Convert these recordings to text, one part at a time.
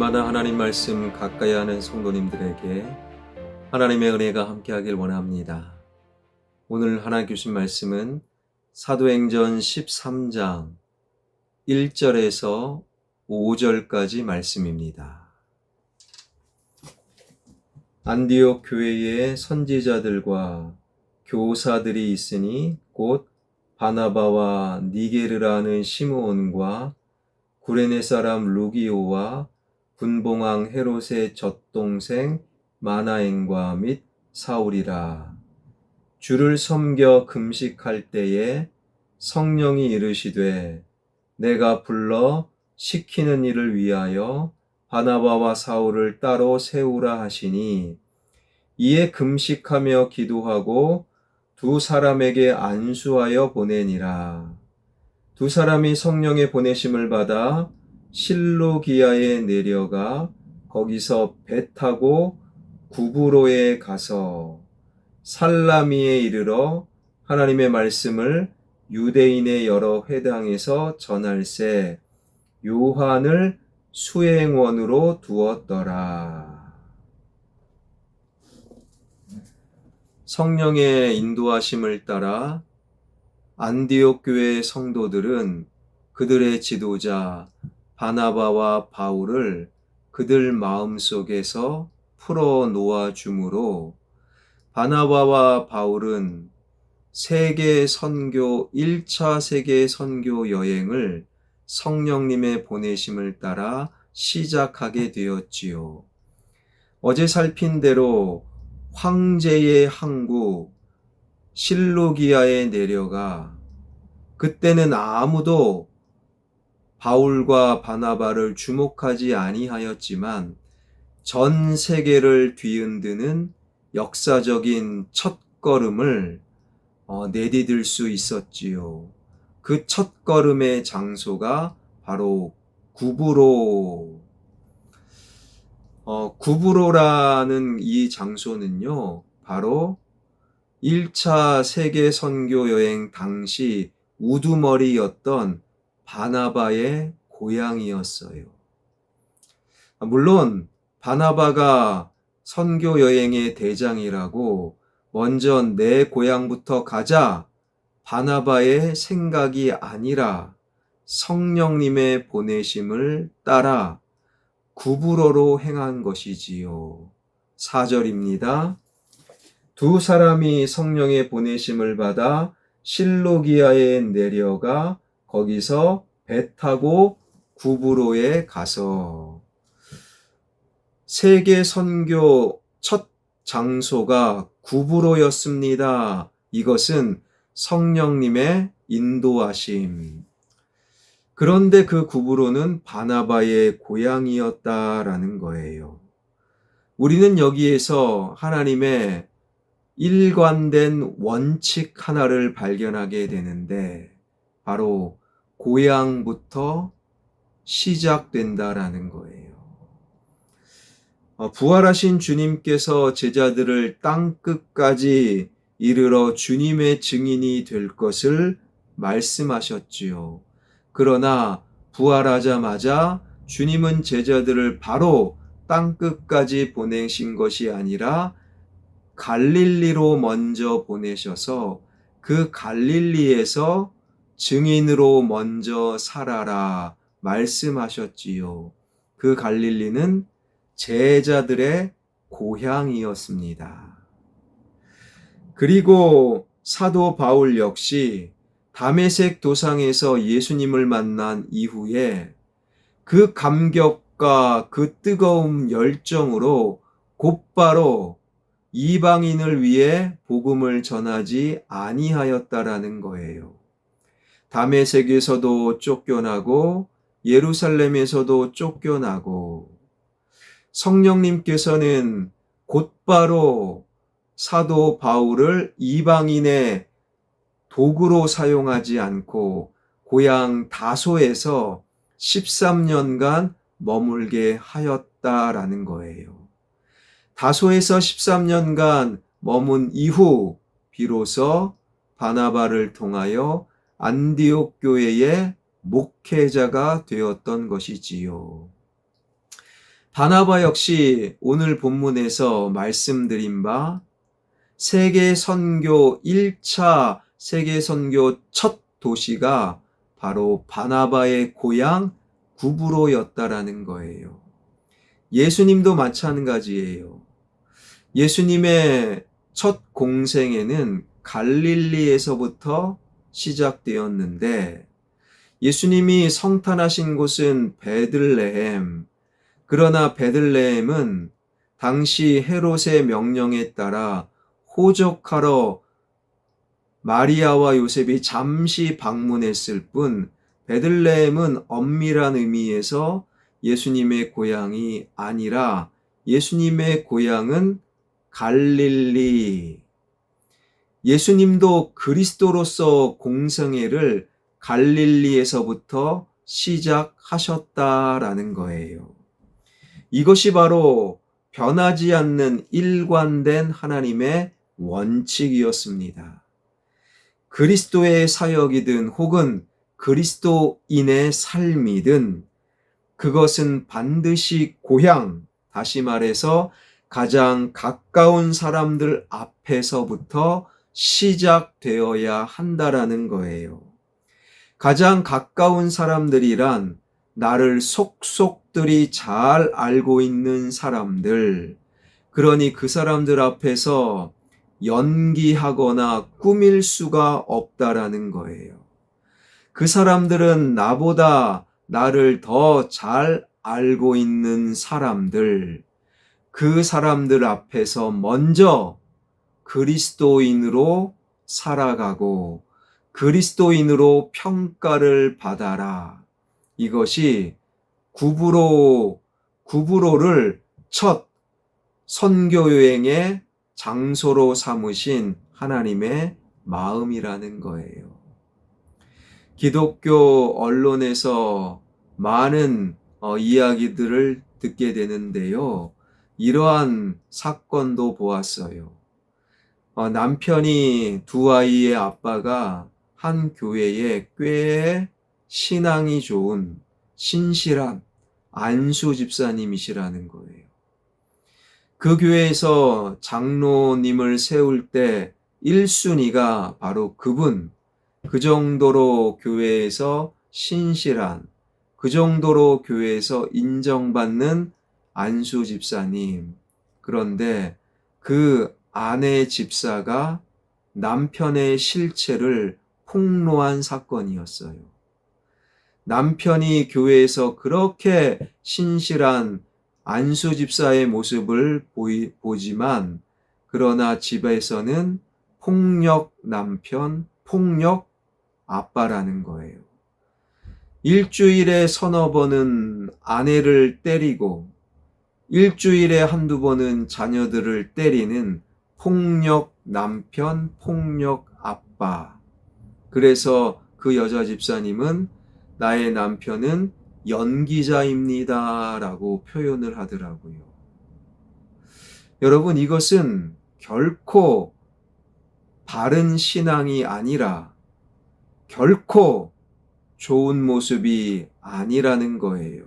날마다 하나님 말씀 가까이 하는 성도님들에게 하나님의 은혜가 함께하길 원합니다. 오늘 하나님 주신 말씀은 사도행전 13장 1절에서 5절까지 말씀입니다. 안디옥 교회에 선지자들과 교사들이 있으니 곧 바나바와 니게르라는 시므온과 구레네 사람 루기오와 분봉왕 헤롯의 젖동생 마나엔과 및 사울이라. 주를 섬겨 금식할 때에 성령이 이르시되 내가 불러 시키는 일을 위하여 바나바와 사울을 따로 세우라 하시니, 이에 금식하며 기도하고 두 사람에게 안수하여 보내니라. 두 사람이 성령의 보내심을 받아 실루기아에 내려가 거기서 배 타고 구브로에 가서 살라미에 이르러 하나님의 말씀을 유대인의 여러 회당에서 전할세 요한을 수행원으로 두었더라. 성령의 인도하심을 따라 안디옥 교회의 성도들은 그들의 지도자 바나바와 바울을 그들 마음속에서 풀어 놓아 주므로 바나바와 바울은 1차 세계 선교 여행을 성령님의 보내심을 따라 시작하게 되었지요. 어제 살핀 대로 황제의 항구 실루기아에 내려가 그때는 아무도 바울과 바나바를 주목하지 아니하였지만 전 세계를 뒤흔드는 역사적인 첫걸음을 내디딜 수 있었지요. 그 첫걸음의 장소가 바로 구브로. 구브로라는 이 장소는요, 바로 1차 세계 선교 여행 당시 우두머리였던 바나바의 고향이었어요. 물론 바나바가 선교 여행의 대장이라고 먼저 내 고향부터 가자 바나바의 생각이 아니라 성령님의 보내심을 따라 구브로로 행한 것이지요. 4절입니다. 두 사람이 성령의 보내심을 받아 실루기아에 내려가 거기서 배 타고 구브로에 가서. 세계 선교 첫 장소가 구브로였습니다. 이것은 성령님의 인도하심. 그런데 그 구브로는 바나바의 고향이었다라는 거예요. 우리는 여기에서 하나님의 일관된 원칙 하나를 발견하게 되는데, 바로 고향부터 시작된다라는 거예요. 부활하신 주님께서 제자들을 땅 끝까지 이르러 주님의 증인이 될 것을 말씀하셨지요. 그러나 부활하자마자 주님은 제자들을 바로 땅 끝까지 보내신 것이 아니라 갈릴리로 먼저 보내셔서 그 갈릴리에서 증인으로 먼저 살아라 말씀하셨지요. 그 갈릴리는 제자들의 고향이었습니다. 그리고 사도 바울 역시 다메섹 도상에서 예수님을 만난 이후에 그 감격과 그 뜨거운 열정으로 곧바로 이방인을 위해 복음을 전하지 아니하였다라는 거예요. 다메섹에서도 쫓겨나고 예루살렘에서도 쫓겨나고, 성령님께서는 곧바로 사도 바울을 이방인의 도구로 사용하지 않고 고향 다소에서 13년간 머물게 하였다라는 거예요. 다소에서 13년간 머문 이후 비로소 바나바를 통하여 안디옥 교회의 목회자가 되었던 것이지요. 바나바 역시 오늘 본문에서 말씀드린 바 세계 선교 1차 세계 선교 첫 도시가 바로 바나바의 고향 구브로였다라는 거예요. 예수님도 마찬가지예요. 예수님의 첫 공생애는 갈릴리에서부터 시작되었는데 예수님이 성탄하신 곳은 베들레헴. 그러나 베들레헴은 당시 헤롯의 명령에 따라 호적하러 마리아와 요셉이 잠시 방문했을 뿐 베들레헴은 엄밀한 의미에서 예수님의 고향이 아니라 예수님의 고향은 갈릴리. 예수님도 그리스도로서 공생애를 갈릴리에서부터 시작하셨다라는 거예요. 이것이 바로 변하지 않는 일관된 하나님의 원칙이었습니다. 그리스도의 사역이든 혹은 그리스도인의 삶이든 그것은 반드시 고향, 다시 말해서 가장 가까운 사람들 앞에서부터 시작되어야 한다라는 거예요. 가장 가까운 사람들이란 나를 속속들이 잘 알고 있는 사람들, 그러니 그 사람들 앞에서 연기하거나 꾸밀 수가 없다라는 거예요. 그 사람들은 나보다 나를 더 잘 알고 있는 사람들, 그 사람들 앞에서 먼저 그리스도인으로 살아가고 그리스도인으로 평가를 받아라. 이것이 구브로를 첫 선교여행의 장소로 삼으신 하나님의 마음이라는 거예요. 기독교 언론에서 많은 이야기들을 듣게 되는데요. 이러한 사건도 보았어요. 남편이 두 아이의 아빠가 한 교회에 꽤 신앙이 좋은 신실한 안수 집사님이시라는 거예요. 그 교회에서 장로님을 세울 때 1순위가 바로 그분, 그 정도로 교회에서 신실한, 그 정도로 교회에서 인정받는 안수 집사님. 그런데 그 아내 집사가 남편의 실체를 폭로한 사건이었어요. 남편이 교회에서 그렇게 신실한 안수 집사의 모습을 보지만 그러나 집에서는 폭력 남편, 폭력 아빠라는 거예요. 일주일에 서너 번은 아내를 때리고 일주일에 한두 번은 자녀들을 때리는 폭력 남편, 폭력 아빠. 그래서 그 여자 집사님은 나의 남편은 연기자입니다 라고 표현을 하더라고요. 여러분, 이것은 결코 바른 신앙이 아니라 결코 좋은 모습이 아니라는 거예요.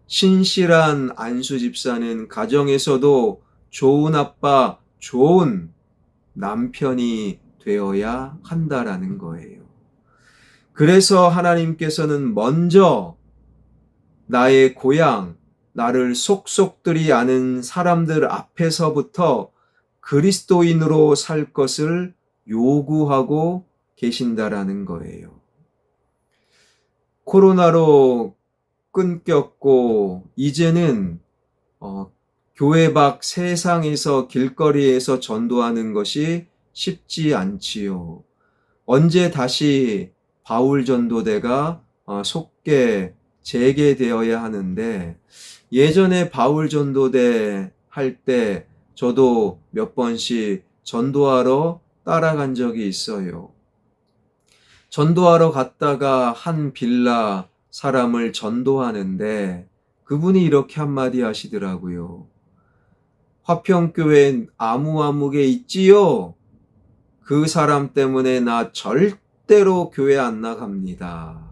신실한 안수 집사는 가정에서도 좋은 아빠, 좋은 남편이 되어야 한다라는 거예요. 그래서 하나님께서는 먼저 나의 고향, 나를 속속들이 아는 사람들 앞에서부터 그리스도인으로 살 것을 요구하고 계신다라는 거예요. 코로나로 끊겼고 이제는 교회 밖 세상에서 길거리에서 전도하는 것이 쉽지 않지요. 언제 다시 바울 전도대가 속게 재개되어야 하는데 예전에 바울 전도대 할 때 저도 몇 번씩 전도하러 따라간 적이 있어요. 전도하러 갔다가 한 빌라 사람을 전도하는데 그분이 이렇게 한마디 하시더라고요. 화평교회 아무개 있지요? 그 사람 때문에 나 절대로 교회 안 나갑니다.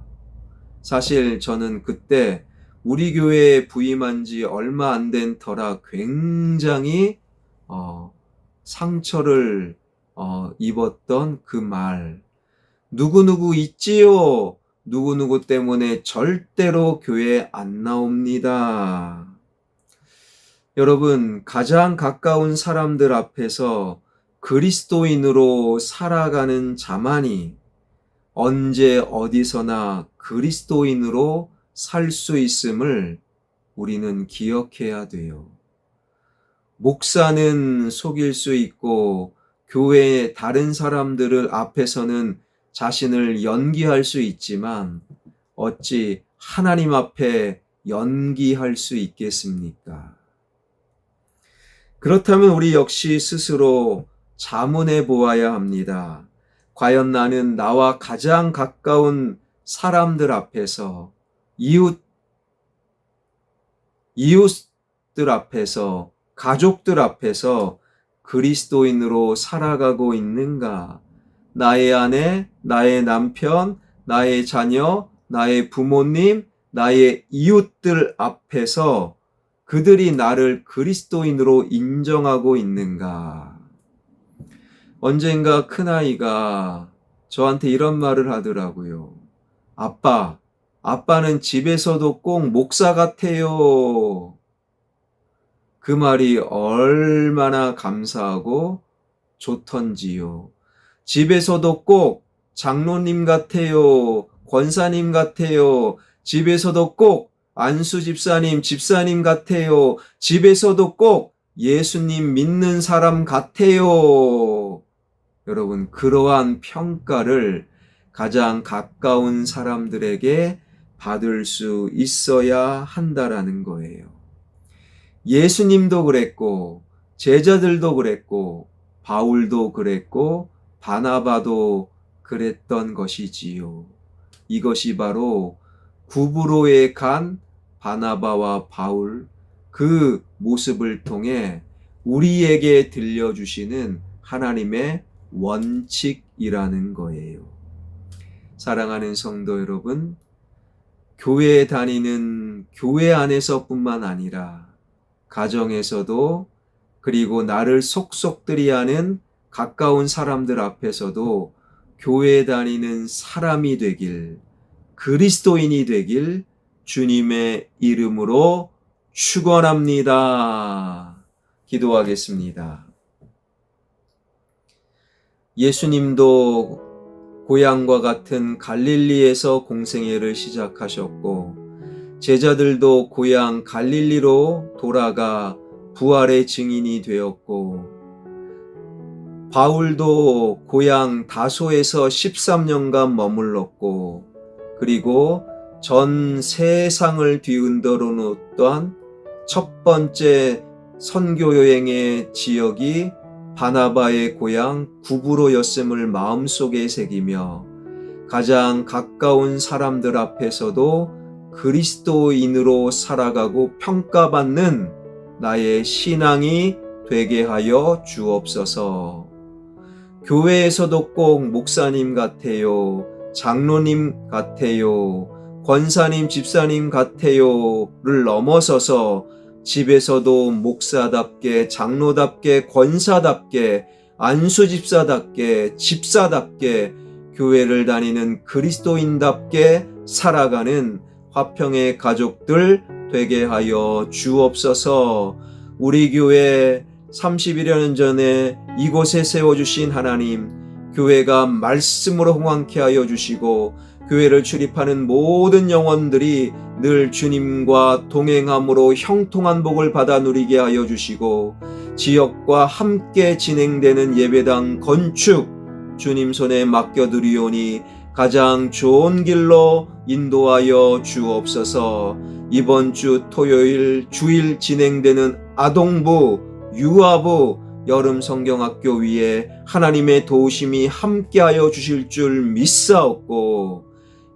사실 저는 그때 우리 교회에 부임한 지 얼마 안 된 터라 굉장히 상처를 입었던 그 말. 누구누구 있지요? 누구누구 때문에 절대로 교회 안 나옵니다. 여러분, 가장 가까운 사람들 앞에서 그리스도인으로 살아가는 자만이 언제 어디서나 그리스도인으로 살 수 있음을 우리는 기억해야 돼요. 목사는 속일 수 있고 교회의 다른 사람들을 앞에서는 자신을 연기할 수 있지만 어찌 하나님 앞에 연기할 수 있겠습니까? 그렇다면 우리 역시 스스로 자문해 보아야 합니다. 과연 나는 나와 가장 가까운 사람들 앞에서 이웃들 앞에서 가족들 앞에서 그리스도인으로 살아가고 있는가? 나의 아내, 나의 남편, 나의 자녀, 나의 부모님, 나의 이웃들 앞에서 그들이 나를 그리스도인으로 인정하고 있는가? 언젠가 큰아이가 저한테 이런 말을 하더라고요. 아빠는 집에서도 꼭 목사 같아요. 그 말이 얼마나 감사하고 좋던지요. 집에서도 꼭 장로님 같아요. 권사님 같아요. 집에서도 꼭 안수 집사님 같아요. 집에서도 꼭 예수님 믿는 사람 같아요. 여러분, 그러한 평가를 가장 가까운 사람들에게 받을 수 있어야 한다라는 거예요. 예수님도 그랬고, 제자들도 그랬고, 바울도 그랬고, 바나바도 그랬던 것이지요. 이것이 바로 구브로에 간 바나바와 바울, 그 모습을 통해 우리에게 들려주시는 하나님의 원칙이라는 거예요. 사랑하는 성도 여러분, 교회에 다니는 교회 안에서뿐만 아니라 가정에서도, 그리고 나를 속속들이 아는 가까운 사람들 앞에서도 교회에 다니는 사람이 되길, 그리스도인이 되길 주님의 이름으로 축원합니다. 기도하겠습니다. 예수님도 고향과 같은 갈릴리에서 공생애를 시작하셨고, 제자들도 고향 갈릴리로 돌아가 부활의 증인이 되었고, 바울도 고향 다소에서 13년간 머물렀고, 그리고 전 세상을 뒤흔들어 놓던 첫 번째 선교 여행의 지역이 바나바의 고향 구브로였음을 마음속에 새기며 가장 가까운 사람들 앞에서도 그리스도인으로 살아가고 평가받는 나의 신앙이 되게 하여 주옵소서. 교회에서도 꼭 목사님 같아요, 장로님 같아요, 권사님, 집사님 같아요를 넘어서서 집에서도 목사답게, 장로답게, 권사답게, 안수집사답게, 집사답게, 교회를 다니는 그리스도인답게 살아가는 화평의 가족들 되게 하여 주옵소서. 우리 교회 31여 년 전에 이곳에 세워주신 하나님, 교회가 말씀으로 흥왕케 하여 주시고 교회를 출입하는 모든 영혼들이 늘 주님과 동행함으로 형통한 복을 받아 누리게 하여 주시고, 지역과 함께 진행되는 예배당 건축 주님 손에 맡겨드리오니 가장 좋은 길로 인도하여 주옵소서. 이번 주 토요일 주일 진행되는 아동부, 유아부, 여름 성경학교 위에 하나님의 도우심이 함께하여 주실 줄 믿사옵고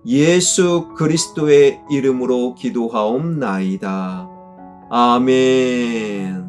예수 그리스도의 이름으로 기도하옵나이다. 아멘.